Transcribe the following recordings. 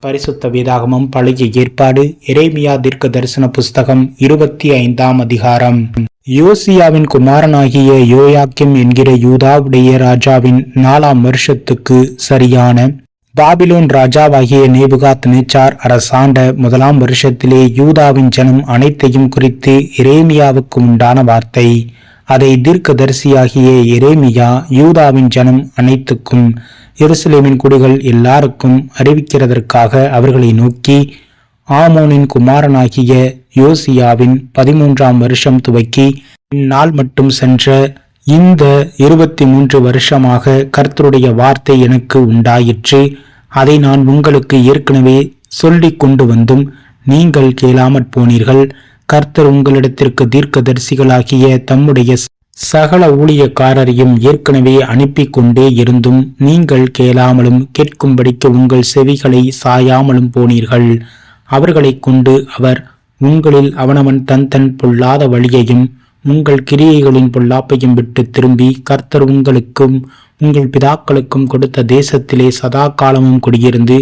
பரிசுத்த வேதாகமம் பழைய ஏற்பாடு எரேமியா தீர்க்க தரிசன புஸ்தகம் 25ஆம் அதிகாரம். யோசியாவின் குமாரனாகிய யோயாக்கிம் என்கிற யூதாவுடைய ராஜாவின் 4ஆம் வருஷத்துக்கு சரியான பாபிலோன் ராஜாவாகிய நேபுகாத் நேச்சார் அரசாண்ட 1ஆம் வருஷத்திலே யூதாவின் ஜனம் அனைத்தையும் குறித்து எரேமியாவுக்கு உண்டான வார்த்தை. அதை தீர்க்கதரிசியாகிய எரேமியா யூதாவின் ஜனம் அனைத்துக்கும் எருசலேமின் குடிகள் எல்லாருக்கும் அறிவிக்கிறதற்காக அவர்களை நோக்கி, ஆமோனின் குமாரனாகிய யோசியாவின் 13ஆம் வருஷம் துவக்கி இந்நாள் மட்டும் சென்ற இந்த 23 வருஷமாக கர்த்தருடைய வார்த்தை எனக்கு உண்டாயிற்று. அதை நான் உங்களுக்கு ஏற்கனவே சொல்லிக் கொண்டு வந்தும் நீங்கள் கேளாமற் போனீர்கள். கர்த்தர் உங்களிடத்திற்கு தீர்க்கதரிசிகளாகிய தம்முடைய சகல ஊழியக்காரரையும் ஏற்கனவே அனுப்பி கொண்டே இருந்தும் நீங்கள் கேளாமலும் கேட்கும்படிக்கு உங்கள் செவிகளை சாயாமலும் போனீர்கள். அவர்களை கொண்டு அவர் உங்களில் அவனவன் தன் பொல்லாத வழியையும் உங்கள் கிரியைகளின் பொல்லாப்பையும் விட்டு திரும்பி கர்த்தர் உங்களுக்கும் உங்கள் பிதாக்களுக்கும் கொடுத்த தேசத்திலே சதா காலமும் குடியிருந்து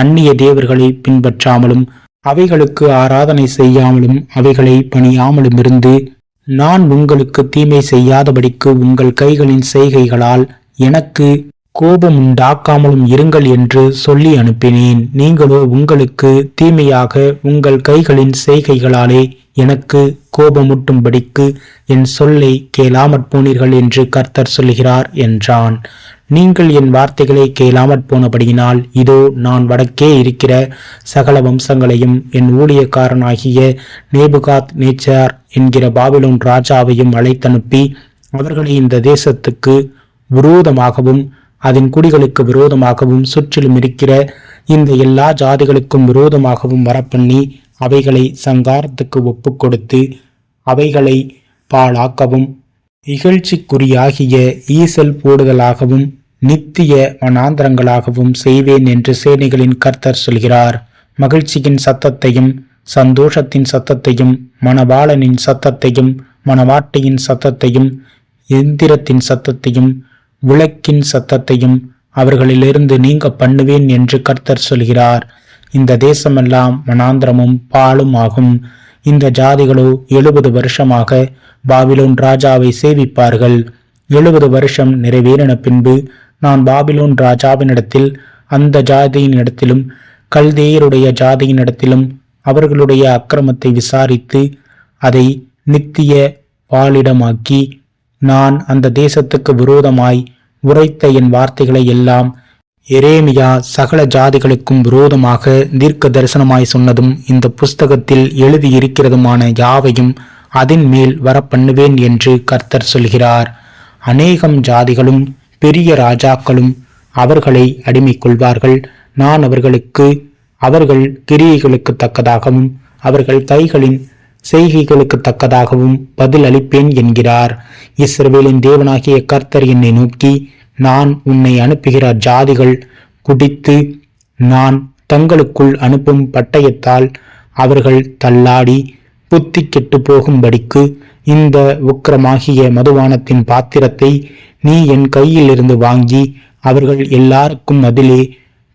அந்நிய தேவர்களை பின்பற்றாமலும் அவைகளுக்கு ஆராதனை செய்யாமலும் அவைகளை பணியாமலும் இருந்து நான் உங்களுக்கு தீமை செய்யாதபடிக்கு உங்கள் கைகளின் செய்கைகளால் எனக்கு கோபம் உண்டாக்காமலும் இருங்கள் என்று சொல்லி அனுப்பினேன். நீங்களோ உங்களுக்கு தீமையாக உங்கள் கைகளின் செய்கைகளாலே எனக்கு கோபமூட்டும்படிக்கு என் சொல்லை கேளாமற் போனீர்கள் என்று கர்த்தர் சொல்கிறார் என்றான். நீங்கள் என் வார்த்தைகளை கேளாமற் போனபடியினால் இதோ நான் வடக்கே இருக்கிற சகல வம்சங்களையும் என் ஊழியக்காரனாகிய நேபுகாத் நேச்சார் என்கிற பாபிலோன் ராஜாவையும் அழைத்தனுப்பி அவர்களை இந்த தேசத்துக்கு விரோதமாகவும் அதன் குடிகளுக்கு விரோதமாகவும் சுற்றிலும் இருக்கிற இந்த எல்லா ஜாதிகளுக்கும் விரோதமாகவும் வரப்பண்ணி அவைகளை சங்காரத்துக்கு ஒப்பு கொடுத்து அவைகளை பாழாக்கவும் இகழ்ச்சிக்குறியாகிய ஈசல் போடுதலாகவும் நித்திய வனாந்தரங்களாகவும் செய்வேன் என்று சேனைகளின் கர்த்தர் சொல்கிறார். மகிழ்ச்சியின் சத்தத்தையும் சந்தோஷத்தின் சத்தத்தையும் மணவாளனின் சத்தத்தையும் மணவாட்டியின் சத்தத்தையும் எந்திரத்தின் சத்தத்தையும் விளக்கின் சத்தத்தையும் அவர்களிலிருந்து நீங்க பண்ணுவேன் என்று கர்த்தர் சொல்கிறார். இந்த தேசமெல்லாம் வனாந்திரமும் பாழும் ஆகும். இந்த ஜாதிகளோ 70 வருஷமாக பாபிலோன் ராஜாவை சேவிப்பார்கள். 70 வருஷம் நிறைவேறின பின்பு நான் பாபிலோன் ராஜாவினிடத்தில் அந்த ஜாதியினிடத்திலும் கல்தேயருடைய ஜாதியினிடத்திலும் அவர்களுடைய அக்கிரமத்தை விசாரித்து அதை நித்திய பாலிடமாக்கி நான் அந்த தேசத்துக்கு விரோதமாய் உரைத்த என் வார்த்தைகளை எல்லாம் எரேமியா சகல ஜாதிகளுக்கும் விரோதமாக தீர்க்க தரிசனமாய் சொன்னதும் இந்த புஸ்தகத்தில் எழுதியிருக்கிறதுமான யாவையும் அதன் மேல் வரப்பண்ணுவேன் என்று கர்த்தர் சொல்கிறார். அநேகம் ஜாதிகளும் பெரிய ராஜாக்களும் அவர்களை அடிமை கொள்வார்கள். நான் அவர்களுக்கு அவர்கள் கிரியைகளுக்கு தக்கதாகவும் அவர்கள் கைகளின் செய்கைகளுக்கு தக்கதாகவும் பதில் அளிப்பேன் என்கிறார். இஸ்ரவேலின் தேவனாகிய கர்த்தர் என்னை நோக்கி, நான் உன்னை அனுப்புகிற ஜாதிகள் குடித்து நான் தங்களுக்குள் அனுப்பும் பட்டயத்தால் அவர்கள் தள்ளாடி புத்தி கெட்டு போகும்படிக்கு இந்த உக்கிரமாகிய மதுபானத்தின் பாத்திரத்தை நீ என் கையிலிருந்து வாங்கி அவர்கள் எல்லாருக்கும் அதிலே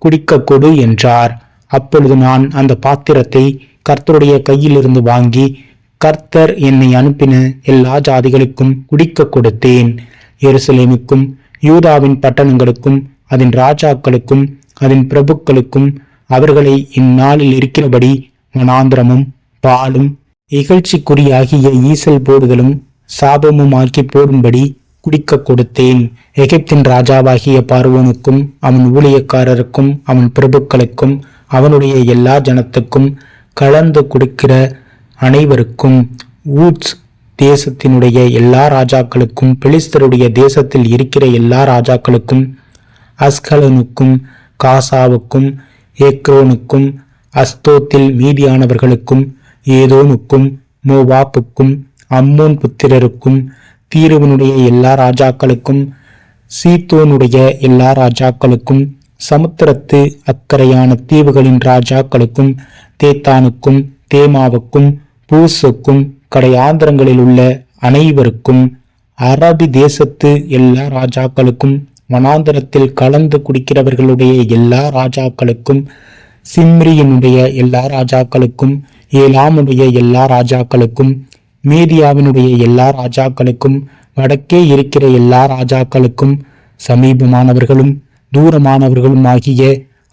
குடிக்க கொடு என்றார். அப்பொழுது நான் அந்த பாத்திரத்தை கர்த்தருடைய கையிலிருந்து வாங்கி கர்த்தர் என்னை அனுப்பின எல்லா ஜாதிகளுக்கும் குடிக்க கொடுத்தேன். எருசலேமுக்கும் யூதாவின் பட்டணங்களுக்கும் அதன் ராஜாக்களுக்கும் அதன் பிரபுக்களுக்கும் அவர்களை இந்நாளில் இருக்கிறபடி வனாந்திரமும் பாலும் இகழ்ச்சிக்குறியாகிய ஈசல் போடுதலும் சாபமுமாக்கி போடும்படி குடிக்க கொடுத்தேன். எகிப்தின் ராஜாவாகிய பார்வோனுக்கும் அவன் ஊழியக்காரருக்கும் அவன் பிரபுக்களுக்கும் அவனுடைய எல்லா ஜனத்துக்கும் கலந்து கொடுக்கிற அனைவருக்கும் ஊட்ஸ் தேசத்தினுடைய எல்லா ராஜாக்களுக்கும் பெலிஸ்தருடைய தேசத்தில் இருக்கிற எல்லா ராஜாக்களுக்கும் அஸ்கலனுக்கும் காசாவுக்கும் ஏக்ரோனுக்கும் அஸ்தோத்தில் மீதியானவர்களுக்கும் ஏதோமுக்கும் மோவாப்புக்கும் அம்மோன் புத்திரருக்கும் தீருவனுடைய எல்லா ராஜாக்களுக்கும் சீத்தோனுடைய எல்லா ராஜாக்களுக்கும் சமுத்திரத்து அக்கறையான தீவுகளின் ராஜாக்களுக்கும் தேத்தானுக்கும் தேமாவுக்கும் பூசுக்கும் கடையாந்திரங்களில் உள்ள அனைவருக்கும் அரபி தேசத்து எல்லா ராஜாக்களுக்கும் வனாந்திரத்தில் கலந்து குடிக்கிறவர்களுடைய எல்லா ராஜாக்களுக்கும் சிம்ரியினுடைய எல்லா ராஜாக்களுக்கும், ஏலாமுடைய எல்லா ராஜாக்களுக்கும், மேதியாவினுடைய எல்லா ராஜாக்களுக்கும், வடக்கே இருக்கிற எல்லா ராஜாக்களுக்கும், சமீபமானவர்களும் தூரமானவர்களும் ஆகிய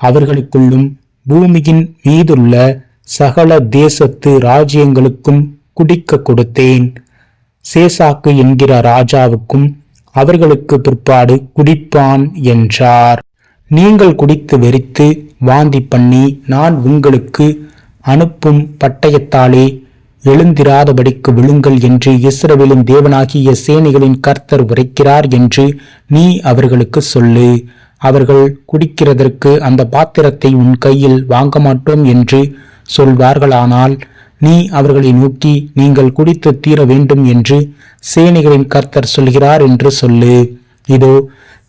அவர்களுக்குள்ளும் பூமியின் மீதுள்ள சகல தேசத்து ராஜ்யங்களுக்கும் குடிக்க கொடுத்தேன். சேசாக்கு என்கிற ராஜாவுக்கும் அவர்களுக்கு பிற்பாடு குடிப்பான் என்றார். நீங்கள் குடித்து வெறித்து வாந்தி பண்ணி நான் உங்களுக்கு அனுப்பும் பட்டயத்தாலே எழுந்திராதபடிக்கு விழுங்கள் என்று இஸ்ரவேலின் தேவனாகிய சேனைகளின் கர்த்தர் உரைக்கிறார் என்று நீ அவர்களுக்கு சொல்லு. அவர்கள் குடிக்கிறதற்கு அந்த பாத்திரத்தை உன் கையில் வாங்க மாட்டோம் என்று சொல்வார்களானால் நீ அவர்களை நோக்கி நீங்கள் குடித்து தீர வேண்டும் என்று சேனைகளின் கர்த்தர் சொல்கிறார் என்று சொல்லு. இதோ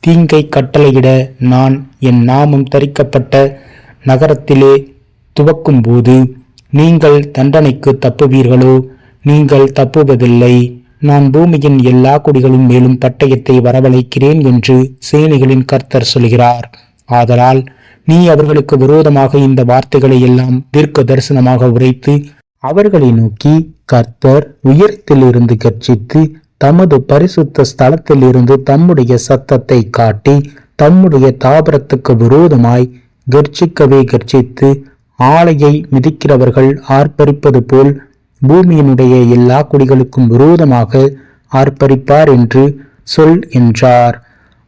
தீங்கை கட்டளையிட நான் என் நாமம் தரிக்கப்பட்ட நகரத்திலே துவக்கும் போது நீங்கள் தண்டனைக்கு தப்புவீர்களோ? நீங்கள் தப்புவதில்லை. நான் பூமியின் எல்லா குடிகளும் மேலும் பட்டயத்தை வரவழைக்கிறேன் என்று சேனைகளின் கர்த்தர் சொல்கிறார். ஆதலால் நீ அவர்களுக்கு விரோதமாக இந்த வார்த்தைகளை எல்லாம் தீர்க்க தரிசனமாக உரைத்து அவர்களை நோக்கி, கர்த்தர் உயரத்திலிருந்து கர்ச்சித்து தமது பரிசுத்த ஸ்தலத்தில் இருந்து தம்முடைய சத்தத்தை காட்டி தம்முடைய தாபரத்துக்கு விரோதமாய் கர்ச்சிக்கவே கர்ச்சித்து ஆலையை மிதிக்கிறவர்கள் ஆர்ப்பரிப்பது போல் பூமியினுடைய எல்லா குடிகளுக்கும் விரோதமாக ஆர்ப்பரிப்பார் என்று சொல் என்றார்.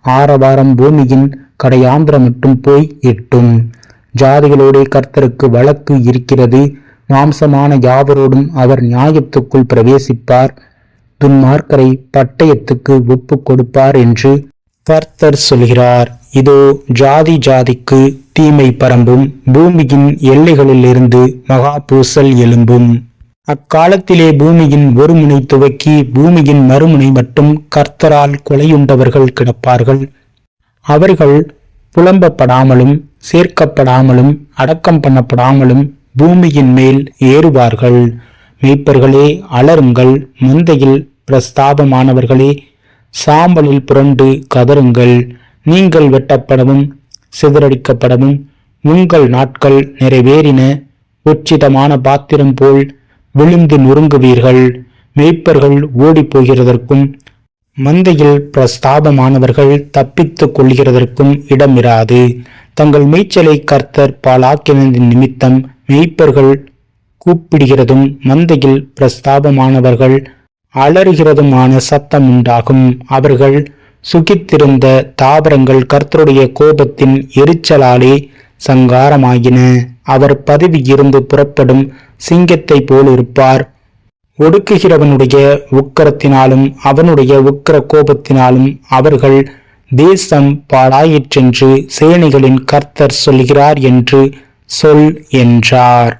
ஆரவாரம் பூமியின் கடையாந்திரம் மட்டும் போய் எட்டும். ஜாதிகளோட கர்த்தருக்கு வழக்கு இருக்கிறது. மாம்சமான யாவரோடும் அவர் நியாயத்துக்குள் பிரவேசிப்பார். துன்மார்க்கரை பட்டயத்துக்கு ஒப்பு கொடுப்பார் என்று கர்த்தர் சொல்கிறார். இதோ ஜாதி ஜாதிக்கு தீமை பரம்பும். பூமியின் எல்லைகளில் இருந்து மகா பூசல் எழும்பும். அக்காலத்திலே பூமியின் ஒரு முனை துவக்கி பூமியின் மறுமுனை மட்டும் கர்த்தரால் கொலையுண்டவர்கள் கிடப்பார்கள். அவர்கள் புலம்பப்படாமலும் சேர்க்கப்படாமலும் அடக்கம் பண்ணப்படாமலும் பூமியின் மேல் ஏறுவார்கள். மேய்ப்பர்களே அலறுங்கள், மந்தையில் பிரஸ்தாபமானவர்களே சாம்பலில் புரண்டு கதறுங்கள். நீங்கள் வெட்டப்படவும் சிதறடிக்கப்படவும் உங்கள் நாட்கள் நிறைவேறின. உச்சிதமான பாத்திரம் போல் விழுந்து நொறுங்குவீர்கள். மேய்ப்பர்கள் ஓடி போகிறதற்கும் மந்தையில் பிரஸ்தாபமானவர்கள் தப்பித்துக் கொள்கிறதற்கும் இடமிராது. தங்கள் மேய்ச்சலை கர்த்தர் பாழாக்கினதின் நிமித்தம் மேய்ப்பர்கள் கூப்பிடுகிறதும் மந்தையில் பிரஸ்தாபமானவர்கள் அலறுகிறதுமான சத்தம் உண்டாகும். அவர்கள் சுகித்திருந்த தாவரங்கள் கர்த்தருடைய கோபத்தின் எரிச்சலாலே சங்காரமாகின. அவர் பதவி இருந்து புறப்படும் சிங்கத்தை போல் இருப்பார். ஒடுக்குகிறவனுடைய உக்கிரத்தினாலும் அவனுடைய உக்கிர கோபத்தினாலும் அவர்கள் தேசம் பாழாயிற்றென்று சேனைகளின் கர்த்தர் சொல்கிறார் என்று சொல் என்றார்.